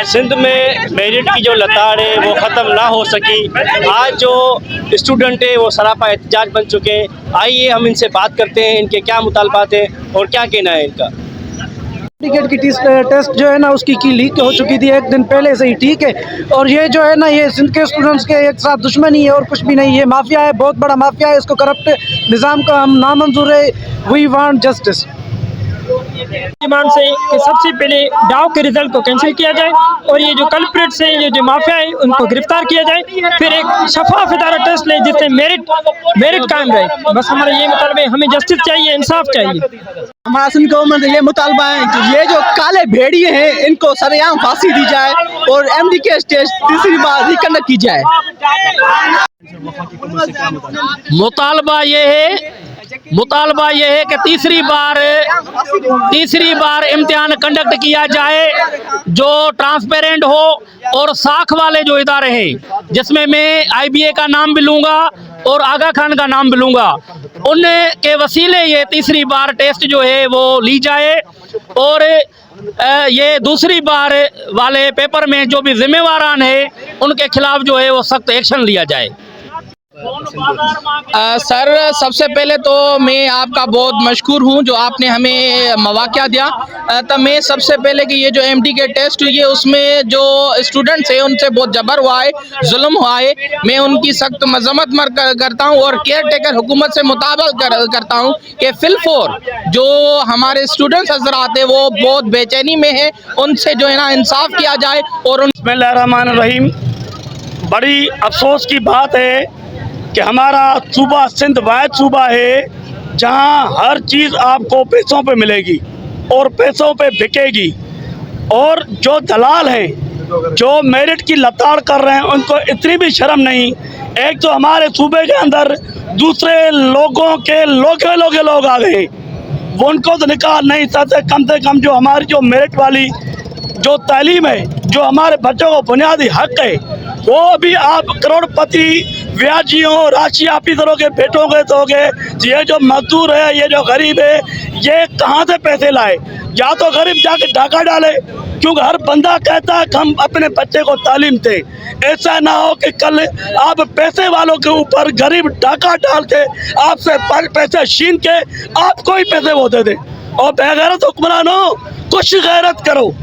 सिंध में मेरिट की जो लताड़ है वो ख़त्म ना हो सकी। आज जो स्टूडेंट है वो सरापा एहतजाज बन चुके हैं। आइए हम इनसे बात करते हैं, इनके क्या मुतालबात हैं और क्या कहना है इनका। टिकट की टेस्ट जो है ना उसकी की लीक हो चुकी थी एक दिन पहले से ही, ठीक है। और ये जो है ना ये सिंध के स्टूडेंट्स के एक साथ दुश्मनी है और कुछ भी नहीं। ये माफिया है, बहुत बड़ा माफिया है। इसको करप्ट निज़ाम का हम नामंजूर है। We want justice. डिमांड से कि सबसे पहले डाव के रिजल्ट को कैंसिल किया जाए और ये जो कल्प्रिट्स हैं, ये जो माफिया है, उनको गिरफ्तार किया जाए। फिर एक शफाफ इदारा टेस्ट ले जिससे मेरिट कायम रहे। बस हमारा ये मुतालबा है, हमें जस्टिस चाहिए, इंसाफ चाहिए। हमारा सिंध गवर्नमेंट ये मुतालबा है कि ये जो काले भेड़िए हैं इनको सरेआम फांसी दी जाए और एमडी के टेस्ट तीसरी बार रिकंडक्ट की जाए। मुतालबा ये है कि तीसरी बार इम्तिहान कंडक्ट किया जाए जो ट्रांसपेरेंट हो और साख वाले जो इदारे हैं, जिसमें मैं IBA का नाम भी लूँगा और आगा खान का नाम भी लूँगा, उनके वसीले ये तीसरी बार टेस्ट जो है वो ली जाए और ये दूसरी बार वाले पेपर में जो भी जिम्मेवारान है उनके खिलाफ जो है वो सख्त एक्शन लिया जाए। सर, सबसे पहले तो मैं आपका बहुत मशकूर हूँ जो आपने हमें मौका दिया। तो मैं सबसे पहले कि ये जो MD के टेस्ट हुई है उसमें जो स्टूडेंट्स हैं उनसे बहुत जबर हुआ है, जुल्म हुआ है। मैं उनकी सख्त मजम्मत करता हूँ और केयर टेकर हुकूमत से मुताबिक करता हूँ कि फिलफोर जो हमारे स्टूडेंट्स हजरात हैं वो बहुत बेचैनी में है, उनसे जो है ना इंसाफ किया जाए। और बिस्मिल्लाहिर्रहमानिर्रहीम। बड़ी अफसोस की बात है कि हमारा सूबा सिंध वाहिद सूबा है जहां हर चीज़ आपको पैसों पे मिलेगी और पैसों पे बिकेगी। और जो दलाल हैं जो मेरिट की लताड़ कर रहे हैं उनको इतनी भी शर्म नहीं। एक तो हमारे सूबे के अंदर दूसरे लोगों के लोग आ गए, वो उनको तो निकाल नहीं सकते। कम से कम जो हमारी जो मेरिट वाली जो तालीम है, जो हमारे बच्चों को बुनियादी हक है, वो भी आप करोड़पति व्याजियों राशि ऑफिसरों के बेटों के दोगे। ये जो मजदूर है, ये जो गरीब है, ये कहाँ से पैसे लाए? या तो गरीब जाके डाका डाले, क्योंकि हर बंदा कहता है कि हम अपने बच्चे को तालीम दें। ऐसा ना हो कि कल आप पैसे वालों के ऊपर गरीब डाका डाल के आपसे पैसे छीन के आपको ही पैसे वो दे दे। और बेगैरत हुक्मरानों, कुछ गैरत करो।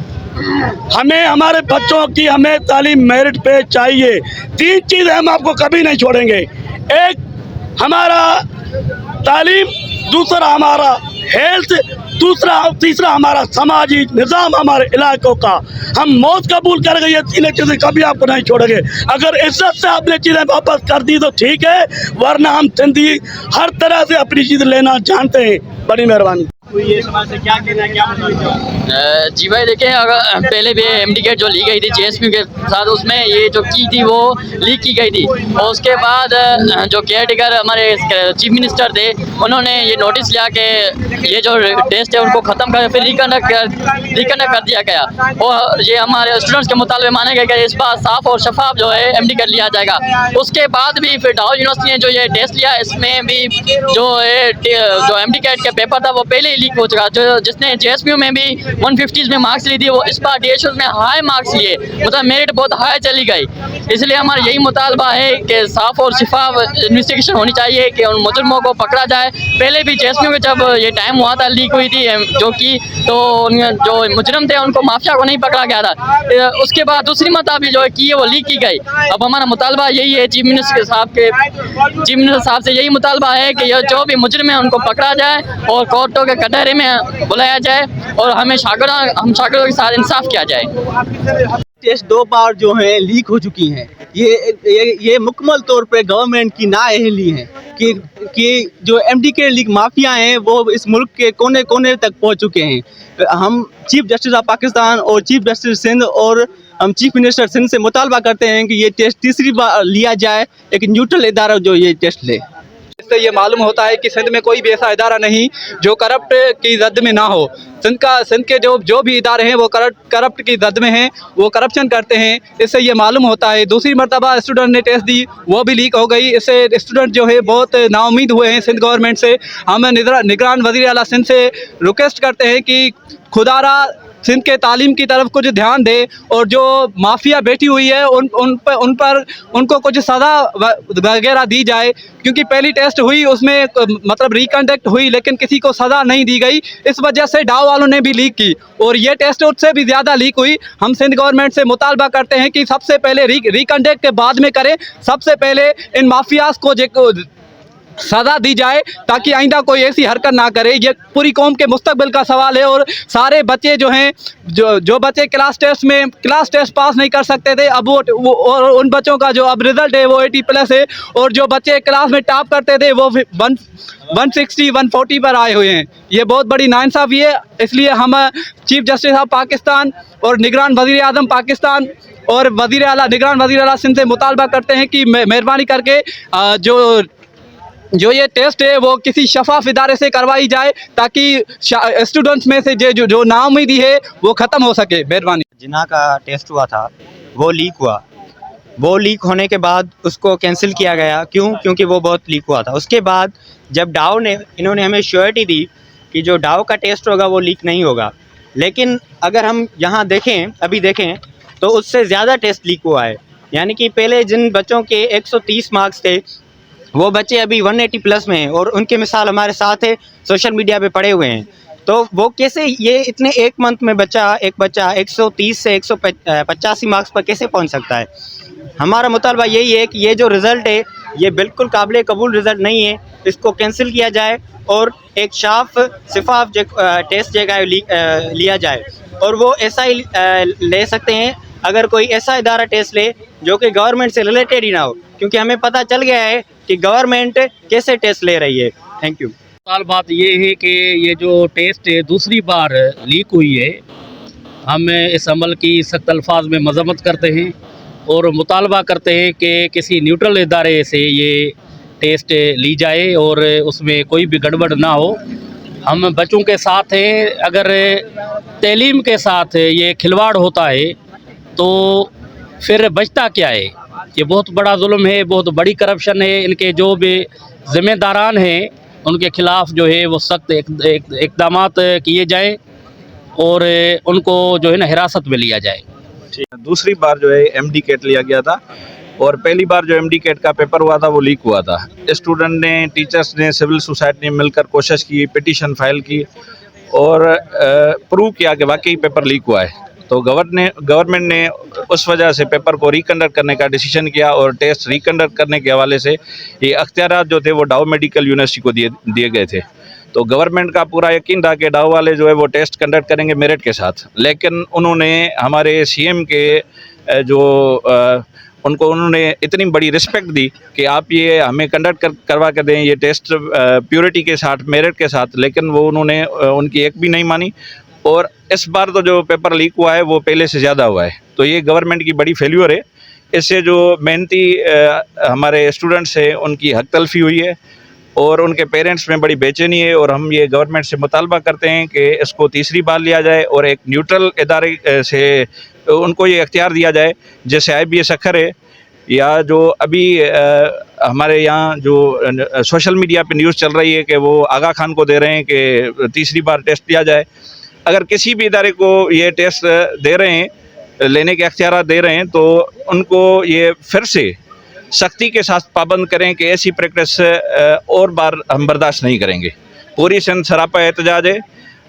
हमें हमारे बच्चों की हमें तालीम मेरिट पे चाहिए। 3 चीज़ें हम आपको कभी नहीं छोड़ेंगे। एक हमारा तालीम, दूसरा हमारा हेल्थ, तीसरा हमारा समाजी निज़ाम हमारे इलाकों का। हम मौत कबूल कर गए, ये 3 चीज़ें कभी आपको नहीं छोड़ेंगे। अगर इज्जत से आपने चीज़ें वापस कर दी तो ठीक है, वरना हम सिंधी हर तरह से अपनी चीज़ लेना जानते हैं। बड़ी मेहरबानी। ये समाज से क्या कहना है, क्या जी भाई देखें, अगर पहले भी MD जो ली गई थी JSPU के साथ, उसमें ये जो की थी वो लीक की गई थी। और उसके बाद जो केयर टेकर हमारे चीफ मिनिस्टर थे, उन्होंने ये नोटिस लिया कि ये जो टेस्ट है उनको ख़त्म कर फिर रिकंडक्ट कर दिया गया। और ये हमारे स्टूडेंट्स के मुताबिक माने गए कि इस बार साफ़ और शफाफ जो है MD कर लिया जाएगा। उसके बाद भी फिर डाउ यूनिवर्सिटी ने जो ये टेस्ट लिया, इसमें भी जो MD कैट के पेपर था वो पहले लीक हो चुका। जो जिसने JSPU में भी 150 में मार्क्स ली थी, वो इस बार DSU में हाई मार्क्स लिए, मतलब मेरिट बहुत हाई चली गई। इसलिए हमारा यही मुतालबा है कि साफ़ और शिफाफ इन्वेस्टिगेशन होनी चाहिए कि उन मुजरमों को पकड़ा जाए। पहले भी JSPU में जब ये टाइम हुआ था, लीक हुई थी तो जो मुजरम थे उनको, माफिया को नहीं पकड़ा गया था। उसके बाद दूसरी मरतबा भी जो है की वो लीक की गई। अब हमारा मुतालबा यही है, चीफ मिनिस्टर साहब से यही मुतालबा है कि ये जो भी मुजरम है उनको पकड़ा जाए और कोर्टों के कटहरे में बुलाया जाए और हम शागिर्दों के साथ इंसाफ किया जाए। टेस्ट 2 बार जो है लीक हो चुकी हैं। ये मुकम्मल तौर पे गवर्नमेंट की नाअहली है कि जो MD के लीग माफिया हैं वो इस मुल्क के कोने कोने तक पहुंच चुके हैं। हम चीफ जस्टिस ऑफ पाकिस्तान और चीफ जस्टिस सिंध और हम चीफ मिनिस्टर सिंध से मुतालबा करते हैं कि ये टेस्ट तीसरी बार लिया जाए, एक न्यूट्रल इदारा जो ये टेस्ट ले। इससे ये मालूम होता है कि सिंध में कोई भी ऐसा इदारा नहीं जो करप्ट की जद में ना हो। सिंध के जो भी इदारे हैं वो करप्ट की जद में हैं, वो करप्शन करते हैं। इससे ये मालूम होता है। दूसरी मरतबा स्टूडेंट ने टेस्ट दी, वो भी लीक हो गई। इससे स्टूडेंट जो है बहुत नाउम्मीद हुए हैं सिंध गवर्नमेंट से। हम निगरान वज़ीर आला सिंध से रिक्वेस्ट करते हैं कि खुदारा सिंध के तालीम की तरफ कुछ ध्यान दे और जो माफिया बैठी हुई है उन पर उनको कुछ सज़ा वगैरह दी जाए, क्योंकि पहली टेस्ट हुई उसमें मतलब रिकंडक्ट हुई लेकिन किसी को सज़ा नहीं दी गई। इस वजह से डाव वालों ने भी लीक की और ये टेस्ट उससे भी ज़्यादा लीक हुई। हम सिंध गवर्नमेंट से मुतालबा करते हैं कि सबसे पहले रिकंडक्ट के बाद में करें, सबसे पहले इन माफियाज को सज़ा दी जाए ताकि आइंदा कोई ऐसी हरकत ना करे। ये पूरी कौम के मुस्तकबिल का सवाल है और सारे बच्चे जो हैं जो बच्चे क्लास टेस्ट पास नहीं कर सकते थे, अब वो और उन बच्चों का जो अब रिज़ल्ट है वो 80+ है और जो बच्चे क्लास में टॉप करते थे वो 160 140 पर आए हुए हैं। ये बहुत बड़ी नाइंसाफ़ी है। इसलिए हम चीफ जस्टिस ऑफ पाकिस्तान और निगरान वज़ीर आज़म पाकिस्तान और निगरान वज़ीर आला सिंध से मुतालबा करते हैं कि मेहरबानी करके जो ये टेस्ट है वो किसी शफाफ इदारे से करवाई जाए ताकि स्टूडेंट्स में से जो नाउम्मीदी है वो ख़त्म हो सके। मेहरबानी। जिन्ना का टेस्ट हुआ था वो लीक हुआ, वो लीक होने के बाद उसको कैंसिल किया गया। क्योंकि वो बहुत लीक हुआ था। उसके बाद जब डाव ने इन्होंने हमें श्योरिटी दी कि जो डाव का टेस्ट होगा वो लीक नहीं होगा, लेकिन अगर हम यहाँ अभी देखें तो उससे ज़्यादा टेस्ट लीक हुआ है। यानी कि पहले जिन बच्चों के 130 मार्क्स थे वो बच्चे अभी 180+ में हैं और उनके मिसाल हमारे साथ है, सोशल मीडिया पे पड़े हुए हैं। तो वो कैसे ये इतने एक मंथ में एक बच्चा 130 से 185 मार्क्स पर कैसे पहुंच सकता है। हमारा मुतालबा यही है कि ये जो रिज़ल्ट है ये बिल्कुल काबिल कबूल रिज़ल्ट नहीं है, इसको कैंसिल किया जाए और एक शफाफ टेस्ट जगह लिया जाए और वो ऐसा ही ले सकते हैं अगर कोई ऐसा इदारा टेस्ट ले जो कि गवर्नमेंट से रिलेटेड ही ना हो, क्योंकि हमें पता चल गया है कि गवर्नमेंट कैसे टेस्ट ले रही है। Thank you. साल बात ये है कि ये जो टेस्ट है दूसरी बार लीक हुई है, हम इस अमल की सख्त अल्फाज में मजम्मत करते हैं और मुतालबा करते हैं कि किसी न्यूट्रल इदारे से ये टेस्ट ली जाए और उसमें कोई भी गड़बड़ ना हो। हम बच्चों के साथ हैं, अगर तालीम के साथ ये खिलवाड़ होता है तो फिर बचता क्या है। ये बहुत बड़ा जुल्म है, बहुत बड़ी करप्शन है। इनके जो भी ज़िम्मेदारान हैं उनके ख़िलाफ़ जो है वो सख्त इक़दामात किए जाएं और उनको जो है ना हिरासत में लिया जाए। दूसरी बार जो है MD कैट लिया गया था और पहली बार जो MD कैट का पेपर हुआ था वो लीक हुआ था। स्टूडेंट ने, टीचर्स ने, सिविल सोसाइटी ने मिलकर कोशिश की, पिटीशन फाइल की और प्रूव किया कि वाकई पेपर लीक हुआ है। तो गवर्नमेंट ने उस वजह से पेपर को रिकंडक्ट करने का डिसीजन किया और टेस्ट रिकंडक्ट करने के हवाले से ये अख्तियारात जो थे वो डाव मेडिकल यूनिवर्सिटी को दिए गए थे। तो गवर्नमेंट का पूरा यकीन था कि डाव वाले जो है वो टेस्ट कंडक्ट करेंगे मेरिट के साथ, लेकिन उन्होंने हमारे CM के उन्होंने इतनी बड़ी रिस्पेक्ट दी कि आप ये हमें कंडक्ट करवा के दें ये टेस्ट प्योरिटी के साथ, मेरिट के साथ, लेकिन वो उन्होंने उनकी एक भी नहीं मानी और इस बार तो जो पेपर लीक हुआ है वो पहले से ज़्यादा हुआ है। तो ये गवर्नमेंट की बड़ी फेल्यूर है। इससे जो मेहनती हमारे स्टूडेंट्स हैं उनकी हक तलफी हुई है और उनके पेरेंट्स में बड़ी बेचैनी है और हम ये गवर्नमेंट से मुतालबा करते हैं कि इसको तीसरी बार लिया जाए और एक न्यूट्रल इदारे से उनको ये अख्तियार दिया जाए, जैसे IBS अखर है या जो अभी हमारे यहाँ जो सोशल मीडिया पे न्यूज़ चल रही है कि वो आगा खान को दे रहे हैं कि तीसरी बार टेस्ट लिया जाए। अगर किसी भी इदारे को ये टेस्ट दे रहे हैं, लेने के अख्तियार दे रहे हैं, तो उनको ये फिर से सख्ती के साथ पाबंद करें कि ऐसी प्रैक्टिस और बार हम बर्दाश्त नहीं करेंगे। पूरी सिंध सरापा एहतजाज है,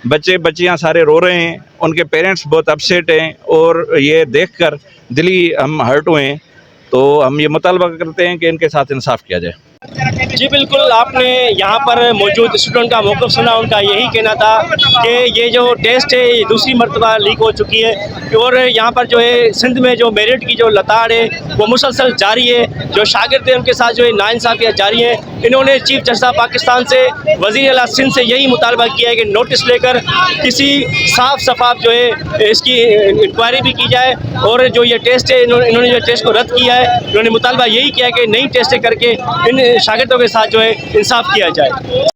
बच्चे बच्चियां सारे रो रहे हैं, उनके पेरेंट्स बहुत अपसेट हैं और ये देखकर दिली हम हर्ट हुए हैं। तो हम ये मुतालबा करते हैं कि इनके साथ इंसाफ किया जाए। जी बिल्कुल, आपने यहाँ पर मौजूद स्टूडेंट का मौक़िफ़ सुना। उनका यही कहना था कि ये जो टेस्ट है ये दूसरी मरतबा लीक हो चुकी है और यहाँ पर जो है सिंध में जो मेरिट की जो लताड़ है वो मुसलसल जारी है। जो शागिर्द हैं उनके साथ जो है नाइंसाफ़ियाँ जारी हैं। इन्होंने चीफ जस्टिस ऑफ पाकिस्तान से, वज़ीर आला सिंध से यही मुतालबा किया है कि नोटिस लेकर किसी साफ शफाफ जो है इसकी इंक्वायरी भी की जाए और जो ये टेस्ट है इन्होंने जो टेस्ट को रद्द किया है, इन्होंने मुतालबा यही किया है कि नई टेस्टें करके इन शागिर्दों के साथ जो है इंसाफ किया जाए।